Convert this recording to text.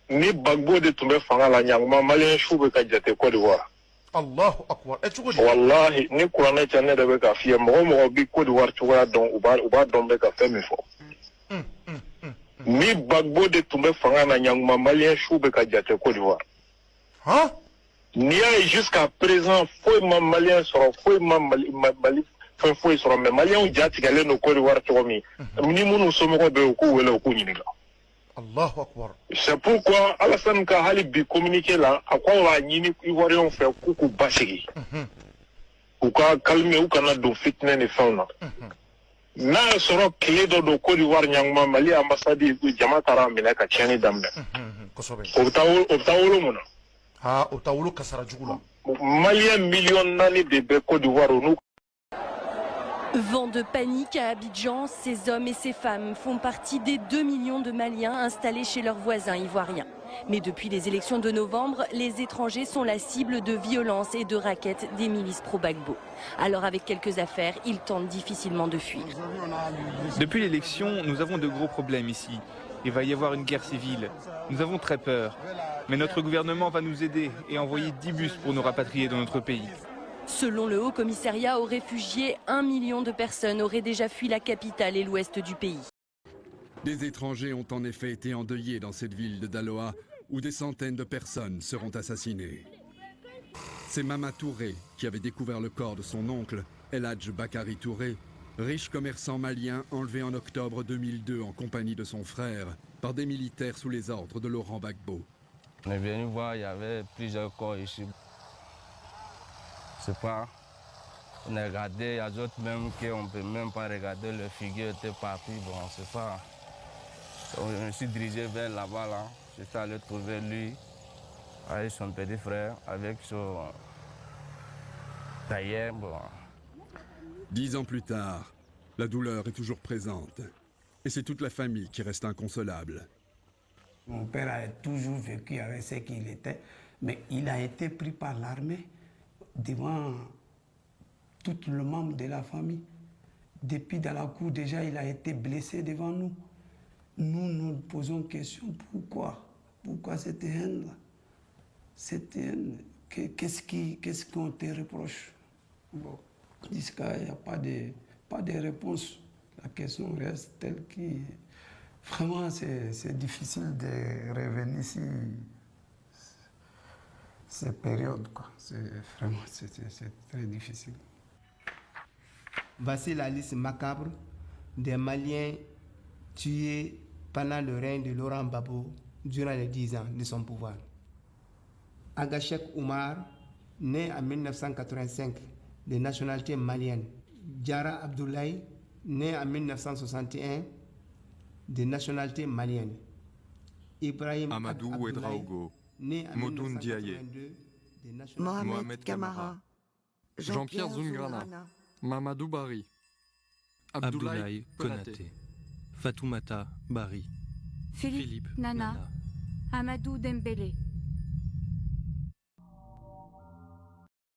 ni Gbagbo de tun bɛ fanga la ɲanguma maliyɛn su bɛ ka jate Côte d'Ivoire. Allahu akbar. Cogo di? Wallahi ni kuranɛ cɛ ne de bɛ ka fiyɛ mɔgɔ mɔgɔ bi Côte d'Ivoire cogoya dɔn u b'a dɔn bɛ ka fɛn min fɔ. Ni Gbagbo de tun bɛ fanga la ɲanguma maliyɛn su bɛ ka jate Côte d'Ivoire. Hein? N'i y'a ye jusqu'à présent foyi ma maliyɛn sɔrɔ foyi ma Mali fɛn foyi sɔrɔ mais maliyɛnw ja tigɛlen don Côte d'Ivoire cogo min ni minnu somɔgɔw bɛ yen u k'u wele u k'u ɲininka. Allahu akbar. C'est pourquoi Alassane ka hali bi communiqué la a ko wa ɲini Ivoiriens fɛ k'u k'u basigi. U ka calmer u kana don fitinɛ ni fɛnw na. N'a y'a sɔrɔ tile dɔ don Côte d'Ivoire ɲanguma Mali ambassade jama taara minɛ ka tiɲɛni daminɛ. O bɛ taa wolo mun na? Ha, o taa wolo kasara jugu la. Malien million nani de bɛ Côte d'Ivoire o n'u. Vent de panique à Abidjan, ces hommes et ces femmes font partie des 2 millions de Maliens installés chez leurs voisins ivoiriens. Mais depuis les élections de novembre, les étrangers sont la cible de violences et de raquettes des milices pro-Gbagbo. Alors avec quelques affaires, ils tentent difficilement de fuir. Depuis l'élection, nous avons de gros problèmes ici. Il va y avoir une guerre civile. Nous avons très peur. Mais notre gouvernement va nous aider et envoyer 10 bus pour nous rapatrier dans notre pays. Selon le Haut Commissariat aux réfugiés, 1 million de personnes auraient déjà fui la capitale et l'ouest du pays. Des étrangers ont en effet été endeuillés dans cette ville de Daloa où des centaines de personnes seront assassinées. C'est Mama Touré qui avait découvert le corps de son oncle, El Hadj Bakari Touré, riche commerçant malien enlevé en octobre 2002 en compagnie de son frère par des militaires sous les ordres de Laurent Gbagbo. On est venu voir, il y avait plusieurs corps ici. C'est pas. On a regardé, il y a d'autres même qu'on ne peut même pas regarder, le figure était parti, bon, c'est pas. Je me suis dirigé vers là-bas, là. Je suis allé trouver lui, avec son petit frère, avec son tailleur, bon. 10 ans plus tard, la douleur est toujours présente. Et c'est toute la famille qui reste inconsolable. Mon père a toujours vécu avec ce qu'il était, mais il a été pris par l'armée devant tout le membre de la famille. Depuis dans la cour, déjà, il a été blessé devant nous. Nous nous posons question, pourquoi? Pourquoi cette haine-là? Cette haine, qu'est-ce qu'on te reproche? Bon, jusqu'à il n'y a pas de réponse. La question reste telle que... Vraiment, c'est difficile de revenir ici. Cette période, quoi. Vraiment, c'est très difficile. Voici la liste macabre des Maliens tués pendant le règne de Laurent Gbagbo durant les 10 ans de son pouvoir. Agachek Oumar, né en 1985 de nationalité malienne. Diarra Abdoulaye, né en 1961 de nationalité malienne. Ibrahim Amadou Ouedraogo, né en Modoun Diaye, 1982 de nationalité Mohamed Kamara, Jean-Pierre Zungrana, Mamadou Bari, Abdoulaye Konaté, Fatoumata Bari, Philippe Nana, Amadou Dembélé.